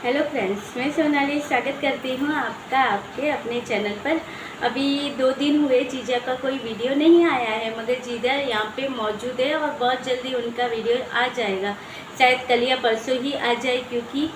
Hello friends, मैं सोनाली स्वागत करती हूँ आपका आपके अपने चैनल पर। अभी 2 दिन हुए जीजा का कोई वीडियो नहीं आया है, मगर जीजा यहाँ पे मौजूद है और बहुत जल्दी उनका वीडियो आ जाएगा। शायद कल या परसों ही आ जाए, क्योंकि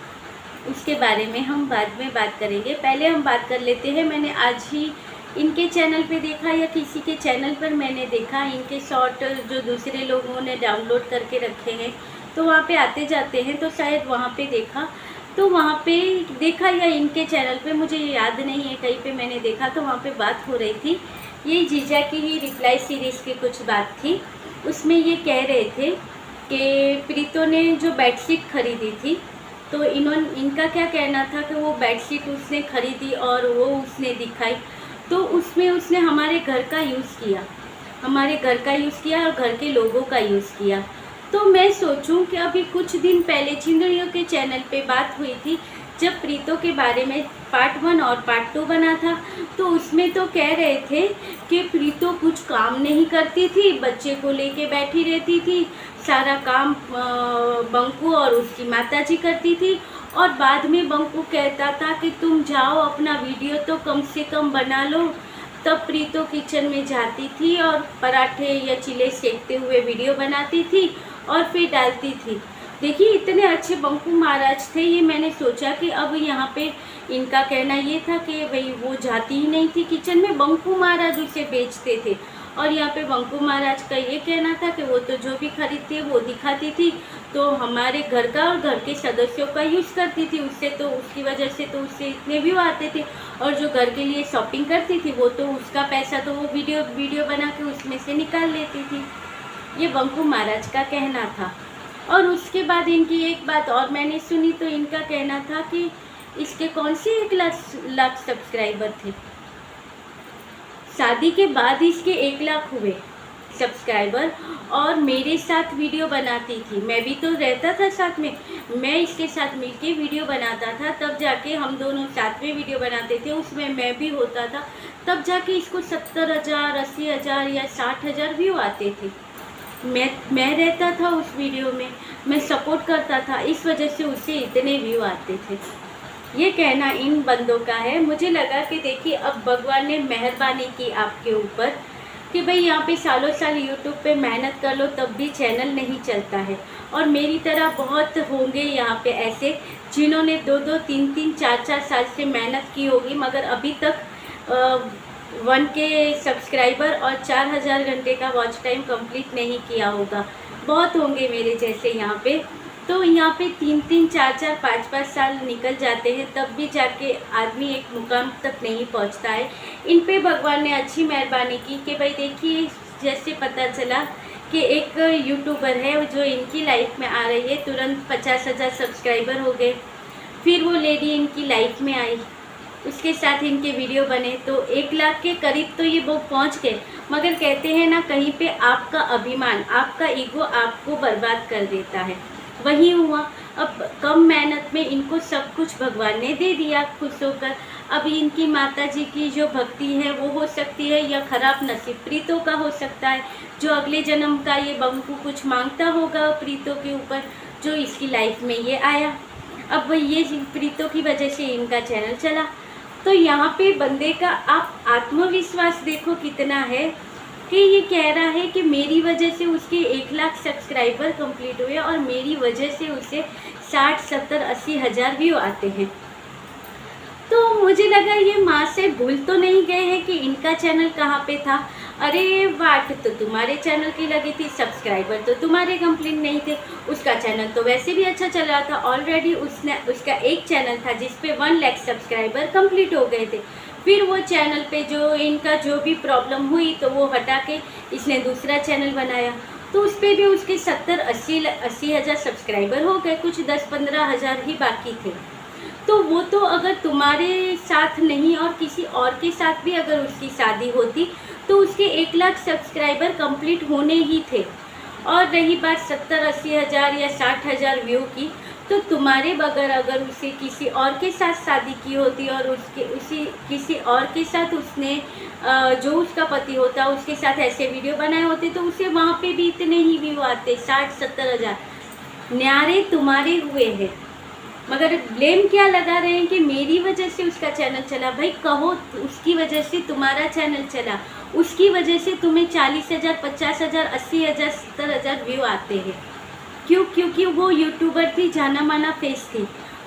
उसके बारे में हम बाद में बात करेंगे। पहले हम बात कर लेते हैं। मैंने आज ही इनके चैनल पे देखा या किसी के चैनल पर मैंने देखा, इनके शॉर्ट जो दूसरे लोगों ने डाउनलोड करके रखे हैं तो वहाँ पे आते जाते हैं, तो शायद वहाँ पे देखा, तो वहाँ पे देखा या इनके चैनल पे, मुझे याद नहीं है, कहीं पे मैंने देखा तो वहाँ पे बात हो रही थी। ये जीजा की ही रिप्लाई सीरीज़ की कुछ बात थी। उसमें ये कह रहे थे कि प्रीतो ने जो बेडशीट खरीदी थी, तो इनका क्या कहना था कि वो बेडशीट उसने खरीदी और वो उसने दिखाई, तो उसमें उसने हमारे घर का यूज़ किया, हमारे घर का यूज़ किया और घर के लोगों का यूज़ किया। तो मैं सोचूं कि अभी कुछ दिन पहले चिंदड़ियों के चैनल पे बात हुई थी, जब प्रीतो के बारे में पार्ट 1 और पार्ट 2 बना था, तो उसमें तो कह रहे थे कि प्रीतो कुछ काम नहीं करती थी, बच्चे को लेके बैठी रहती थी, सारा काम बंकू और उसकी माताजी करती थी। और बाद में बंकू कहता था कि तुम जाओ अपना वीडियो तो कम से कम बना लो। तब प्रीतो किचन में जाती थी और पराठे या चिले सेकते हुए वीडियो बनाती थी और फिर डालती थी। देखिए, इतने अच्छे बंकू महाराज थे। ये मैंने सोचा कि अब यहाँ पे इनका कहना ये था कि भाई वो जाती ही नहीं थी किचन में, बंकू महाराज उसे बेचते थे। और यहाँ पे बंकू महाराज का ये कहना था कि वो तो जो भी खरीदती है वो दिखाती थी, तो हमारे घर का और घर के सदस्यों का यूज़ करती थी, उससे तो उसकी वजह से तो उससे इतने व्यू आते थे। और जो घर के लिए शॉपिंग करती थी वो तो उसका पैसा तो वो वीडियो बना के उसमें से निकाल लेती थी। ये बंकू महाराज का कहना था। और उसके बाद इनकी एक बात और मैंने सुनी, तो इनका कहना था कि इसके कौन से 1 लाख सब्सक्राइबर थे। शादी के बाद इसके 1 लाख हुए सब्सक्राइबर, और मेरे साथ वीडियो बनाती थी, मैं भी तो रहता था साथ में, मैं इसके साथ मिलके वीडियो बनाता था, तब जाके हम दोनों साथ में वीडियो बनाते थे, उसमें मैं भी होता था, तब जाके इसको 70,000, 80,000 या 60,000 व्यू आते थे। मैं रहता था उस वीडियो में, मैं सपोर्ट करता था, इस वजह से उसे इतने व्यू आते थे। ये कहना इन बंदों का है। मुझे लगा कि देखिए, अब भगवान ने मेहरबानी की आपके ऊपर कि भाई यहाँ पे सालों साल यूट्यूब पे मेहनत कर लो तब भी चैनल नहीं चलता है। और मेरी तरह बहुत होंगे यहाँ पे ऐसे जिन्होंने 2-2, 3-3, 4-4 साल से मेहनत की होगी, मगर अभी तक 1K सब्सक्राइबर और 4,000 घंटे का वॉच टाइम कंप्लीट नहीं किया होगा। बहुत होंगे मेरे जैसे यहाँ पे। तो यहाँ पे 3-3, 4-4, 5-5 साल निकल जाते हैं, तब भी जाके आदमी एक मुकाम तक नहीं पहुँचता है। इन पे भगवान ने अच्छी मेहरबानी की कि भाई देखिए, जैसे पता चला कि एक यूट्यूबर है जो इनकी लाइफ में आ रही है, तुरंत 50,000 सब्सक्राइबर हो गए। फिर वो लेडी इनकी लाइफ में आई, उसके साथ इनके वीडियो बने, तो 1 लाख के करीब तो ये वो पहुँच गए। मगर कहते हैं ना, कहीं पे आपका अभिमान, आपका ईगो आपको बर्बाद कर देता है। वही हुआ। अब कम मेहनत में इनको सब कुछ भगवान ने दे दिया खुश होकर। अब इनकी माताजी की जो भक्ति है वो हो सकती है, या खराब नसीब प्रीतो का हो सकता है, जो अगले जन्म का ये बंकू कुछ मांगता होगा प्रीतो के ऊपर, जो इसकी लाइफ में ये आया। अब ये प्रीतो की वजह से इनका चैनल चला। तो यहाँ पे बंदे का आप आत्मविश्वास देखो कितना है कि ये कह रहा है कि मेरी वजह से उसके 1 लाख सब्सक्राइबर कंप्लीट हुए और मेरी वजह से उसे 60, 70, 80 हज़ार व्यू आते हैं। तो मुझे लगा ये माँ से भूल तो नहीं गए हैं कि इनका चैनल कहाँ पे था। अरे वाट तो तुम्हारे चैनल की लगी थी, सब्सक्राइबर तो तुम्हारे कंप्लीट नहीं थे। उसका चैनल तो वैसे भी अच्छा चल रहा था, ऑलरेडी उसका एक चैनल था जिस पे 1 लाख सब्सक्राइबर कंप्लीट हो गए थे। फिर वो चैनल पे जो इनका जो भी प्रॉब्लम हुई तो वो हटा के इसने दूसरा चैनल बनाया, तो उस पर भी उसके 70-80 हज़ार सब्सक्राइबर हो गए, कुछ 10-15 हज़ार ही बाकी थे। तो वो तो अगर तुम्हारे साथ नहीं और किसी और के साथ भी अगर उसकी शादी होती तो उसके 1 लाख सब्सक्राइबर कंप्लीट होने ही थे। और रही बात 70-80 हज़ार या 60 हज़ार व्यू की, तो तुम्हारे बगैर अगर उसे किसी और के साथ शादी की होती और उसी किसी और के साथ उसने जो उसका पति होता उसके साथ ऐसे वीडियो बनाए होते, तो उसे वहाँ पे भी इतने ही व्यू आते, 60-70 हज़ार। न्यारे तुम्हारे हुए हैं, मगर ब्लेम क्या लगा रहे हैं कि मेरी वजह से उसका चैनल चला। भाई कहो उसकी वजह से तुम्हारा चैनल चला, उसकी वजह से तुम्हें 40,000, 50,000, 80,000, 70,000 व्यू आते हैं। क्यों? क्योंकि वो यूट्यूबर थी, जाना माना फेस थी।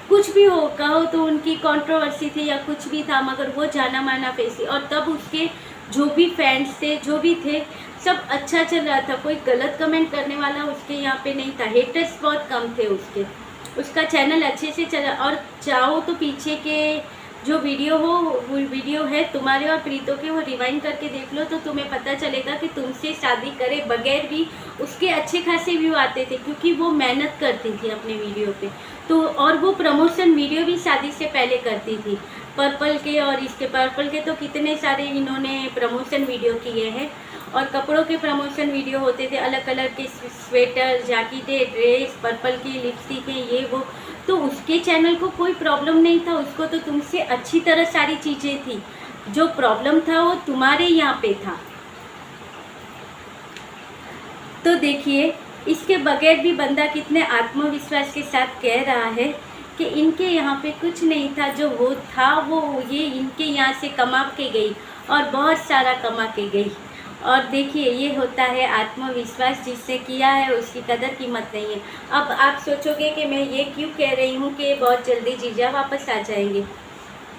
कुछ भी हो कहो तो उनकी कंट्रोवर्सी थी या कुछ भी था, मगर वो जाना माना फेस थी। और तब उसके जो भी फैंस थे, जो भी थे, सब अच्छा चल रहा था। कोई गलत कमेंट करने वाला उसके यहाँ पे नहीं था। हेटर्स बहुत कम थे उसके। उसका चैनल अच्छे से चला। और चाहो तो पीछे के जो वीडियो हो, वो वीडियो है तुम्हारे और प्रीतो के, वो रिवाइंड करके देख लो तो तुम्हें पता चलेगा कि तुमसे शादी करे बगैर भी उसके अच्छे खासे व्यू आते थे, क्योंकि वो मेहनत करती थी अपने वीडियो पे। तो और वो प्रमोशन वीडियो भी शादी से पहले करती थी। पर्पल के और इसके, पर्पल के तो कितने सारे इन्होंने प्रमोशन वीडियो किए हैं। और कपड़ों के प्रमोशन वीडियो होते थे, अलग अलग के स्वेटर, जैकेटें, ड्रेस, पर्पल की लिपस्टिक है, ये वो। तो उसके चैनल को कोई प्रॉब्लम नहीं था, उसको तो तुमसे अच्छी तरह सारी चीज़ें थी। जो प्रॉब्लम था वो तुम्हारे यहाँ पे था। तो देखिए, इसके बगैर भी बंदा कितने आत्मविश्वास के साथ कह रहा है कि इनके यहाँ पे कुछ नहीं था, जो वो था वो ये इनके यहाँ से कमा के गई और बहुत सारा कमा के गई। और देखिए, ये होता है आत्मविश्वास। जिससे किया है उसकी कदर कीमत नहीं है। अब आप सोचोगे कि मैं ये क्यों कह रही हूँ कि बहुत जल्दी जीजा वापस आ जाएंगे,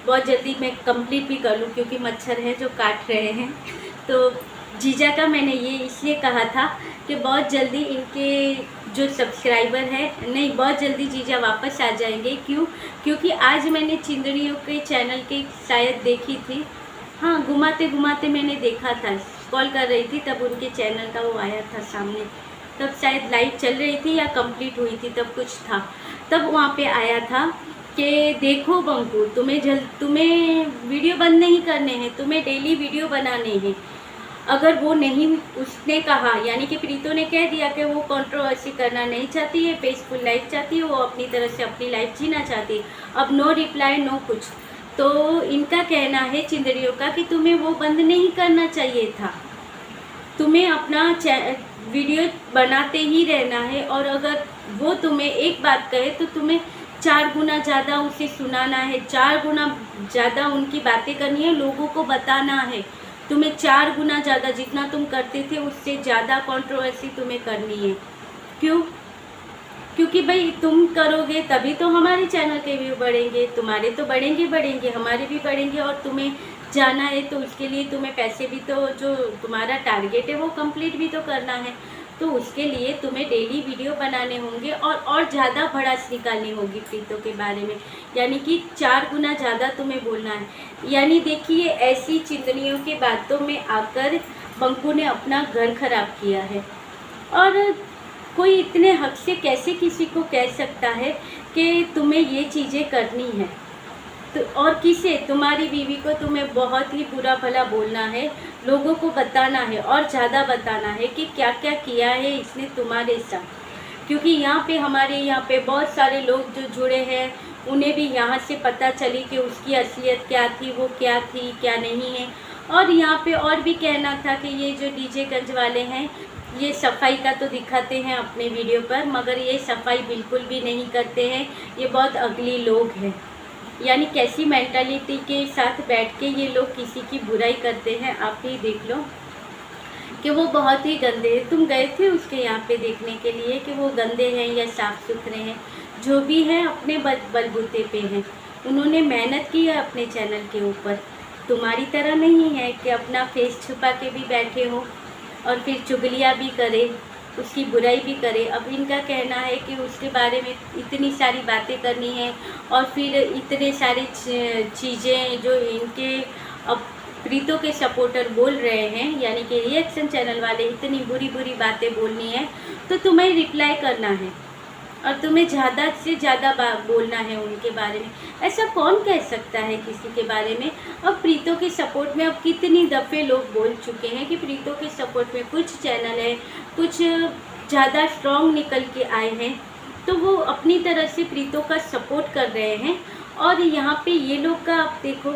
बहुत जल्दी मैं कंप्लीट भी कर लूँ, क्योंकि मच्छर हैं जो काट रहे हैं। तो जीजा का मैंने ये इसलिए कहा था कि बहुत जल्दी इनके जो सब्सक्राइबर है, नहीं, बहुत जल्दी जीजा वापस आ जाएंगे। क्यों? क्योंकि आज मैंने चिंदड़ियों के चैनल के शायद देखी थी, हाँ, घुमाते घुमाते मैंने देखा था, कॉल कर रही थी तब उनके चैनल का वो आया था सामने। तब शायद लाइव चल रही थी या कंप्लीट हुई थी, तब कुछ था। तब वहाँ पे आया था कि देखो बंकू, तुम्हें वीडियो बंद नहीं करने हैं, तुम्हें डेली वीडियो बनाने हैं। अगर वो नहीं, उसने कहा, यानी कि प्रीतो ने कह दिया कि वो कंट्रोवर्सी करना नहीं चाहती है, पीसफुल लाइफ चाहती है, वो अपनी तरह से अपनी लाइफ जीना चाहती है। अब नो रिप्लाई, नो कुछ। तो इनका कहना है चिंदड़ियों का कि तुम्हें वो बंद नहीं करना चाहिए था, तुम्हें अपना वीडियो बनाते ही रहना है। और अगर वो तुम्हें एक बात कहे तो तुम्हें 4 गुना ज़्यादा उसे सुनाना है, 4 गुना ज़्यादा उनकी बातें करनी है, लोगों को बताना है। तुम्हें 4 गुना ज़्यादा, जितना तुम करते थे उससे ज़्यादा कंट्रोवर्सी तुम्हें करनी है। क्यों? क्योंकि भाई तुम करोगे तभी तो हमारे चैनल के व्यू बढ़ेंगे, तुम्हारे तो बढ़ेंगे, हमारे भी बढ़ेंगे। और तुम्हें जाना है तो उसके लिए तुम्हें पैसे भी तो, जो तुम्हारा टारगेट है वो कंप्लीट भी तो करना है। तो उसके लिए तुम्हें डेली वीडियो बनाने होंगे और ज़्यादा भड़ास निकालनी होगी प्रीतो के बारे में, यानी कि 4 गुना ज़्यादा तुम्हें बोलना है। यानी देखिए, ऐसी चिंतनियों की बातों में आकर बंकू ने अपना घर खराब किया है। और कोई इतने हक से कैसे किसी को कह सकता है कि तुम्हें ये चीज़ें करनी है? तो और किसे? तुम्हारी बीवी को तुम्हें बहुत ही बुरा भला बोलना है, लोगों को बताना है और ज़्यादा बताना है कि क्या क्या किया है इसने तुम्हारे साथ। क्योंकि हमारे यहाँ पे बहुत सारे लोग जो जुड़े हैं, उन्हें भी यहाँ से पता चली कि उसकी असलियत क्या थी, वो क्या थी, क्या नहीं है। और यहाँ पे और भी कहना था कि ये जो डीजे गंज वाले हैं, ये सफाई का तो दिखाते हैं अपने वीडियो पर, मगर ये सफाई बिल्कुल भी नहीं करते हैं। ये बहुत अगली लोग हैं। यानी कैसी मेंटालिटी के साथ बैठ के ये लोग किसी की बुराई करते हैं, आप ही देख लो कि वो बहुत ही गंदे। तुम गए थे उसके यहाँ पे देखने के लिए कि वो गंदे हैं या साफ़ सुथरे हैं? जो भी हैं अपने बलबूते पे हैं। उन्होंने मेहनत की है अपने चैनल के ऊपर। तुम्हारी तरह नहीं है कि अपना फेस छुपा के भी बैठे हो और फिर चुगलियाँ भी करे, उसकी बुराई भी करे। अब इनका कहना है कि उसके बारे में इतनी सारी बातें करनी है और फिर इतने सारी चीज़ें जो इनके अब प्रीतो के सपोर्टर बोल रहे हैं, यानी कि रिएक्शन चैनल वाले इतनी बुरी बुरी बातें बोलनी है, तो तुम्हें रिप्लाई करना है और तुम्हें ज़्यादा से ज़्यादा बोलना है उनके बारे में। ऐसा कौन कह सकता है किसी के बारे में? अब प्रीतो के सपोर्ट में अब कितनी दफ़े लोग बोल चुके हैं कि प्रीतो के सपोर्ट में कुछ चैनल है, कुछ ज़्यादा स्ट्रॉन्ग निकल के आए हैं, तो वो अपनी तरह से प्रीतो का सपोर्ट कर रहे हैं। और यहाँ पे ये लोग का आप देखो,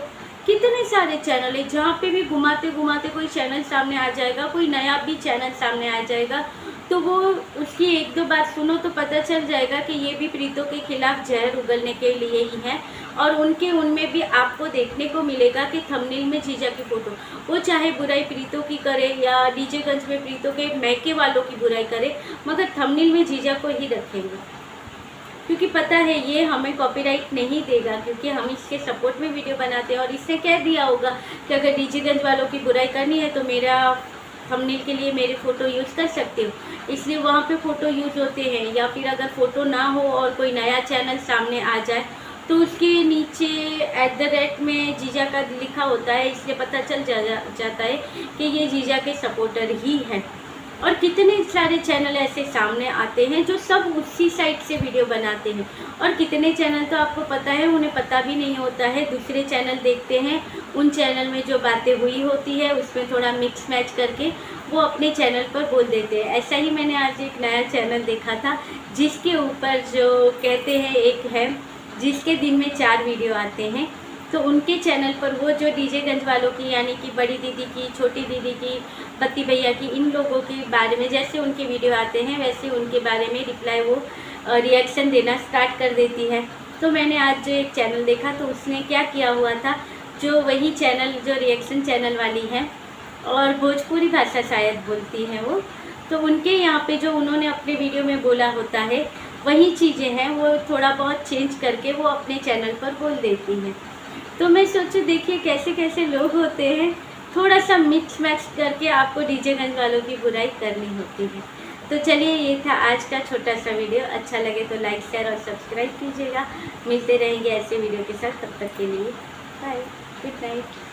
कितने सारे चैनल है, जहाँ पे भी घुमाते घुमाते कोई चैनल सामने आ जाएगा, कोई नया भी चैनल सामने आ जाएगा, तो वो उसकी एक दो बात सुनो तो पता चल जाएगा कि ये भी प्रीतो के खिलाफ जहर उगलने के लिए ही है। और उनमें भी आपको देखने को मिलेगा कि थंबनेल में जीजा की फ़ोटो, वो चाहे बुराई प्रीतो की करे या डीजेगंज में प्रीतो के मैके वालों की बुराई करे, मगर थंबनेल में जीजा को ही रखेंगे, क्योंकि पता है ये हमें कॉपीराइट नहीं देगा, क्योंकि हम इसके सपोर्ट में वीडियो बनाते हैं। और इसने कह दिया होगा कि अगर डीजेगंज वालों की बुराई करनी है तो मेरा थंबनेल के लिए मेरे फ़ोटो यूज़ कर सकते हो, इसलिए वहाँ पे फ़ोटो यूज़ होते हैं। या फिर अगर फ़ोटो ना हो और कोई नया चैनल सामने आ जाए तो उसके नीचे @ में जीजा का लिखा होता है, इसलिए पता चल जाता है कि ये जीजा के सपोर्टर ही हैं। और कितने सारे चैनल ऐसे सामने आते हैं जो सब उसी साइड से वीडियो बनाते हैं, और कितने चैनल तो आपको पता है उन्हें पता भी नहीं होता है, दूसरे चैनल देखते हैं, उन चैनल में जो बातें हुई होती है उसमें थोड़ा मिक्स मैच करके वो अपने चैनल पर बोल देते हैं। ऐसा ही मैंने आज एक नया चैनल देखा था जिसके ऊपर जो कहते हैं, एक है जिसके दिन में 4 वीडियो आते हैं, तो उनके चैनल पर वो जो डीजेगंज वालों की, यानी कि बड़ी दीदी की, छोटी दीदी की, पति भैया की, इन लोगों के बारे में जैसे उनके वीडियो आते हैं वैसे उनके बारे में रिप्लाई वो रिएक्शन देना स्टार्ट कर देती है। तो मैंने आज जो एक चैनल देखा तो उसने क्या किया हुआ था, जो वही चैनल जो रिएक्शन चैनल वाली है और भोजपुरी भाषा शायद बोलती हैं वो, तो उनके यहाँ पे जो उन्होंने अपने वीडियो में बोला होता है वही चीज़ें हैं वो थोड़ा बहुत चेंज करके वो अपने चैनल पर बोल देती हैं। तो मैं सोचूं देखिए कैसे कैसे लोग होते हैं, थोड़ा सा मिक्स मैच करके आपको डीजेगंज वालों की बुराई करनी होती है। तो चलिए ये था आज का छोटा सा वीडियो, अच्छा लगे तो लाइक शेयर और सब्सक्राइब कीजिएगा। मिलते रहेंगे ऐसे वीडियो के साथ, तब तक के लिए बाय, गुड नाइट।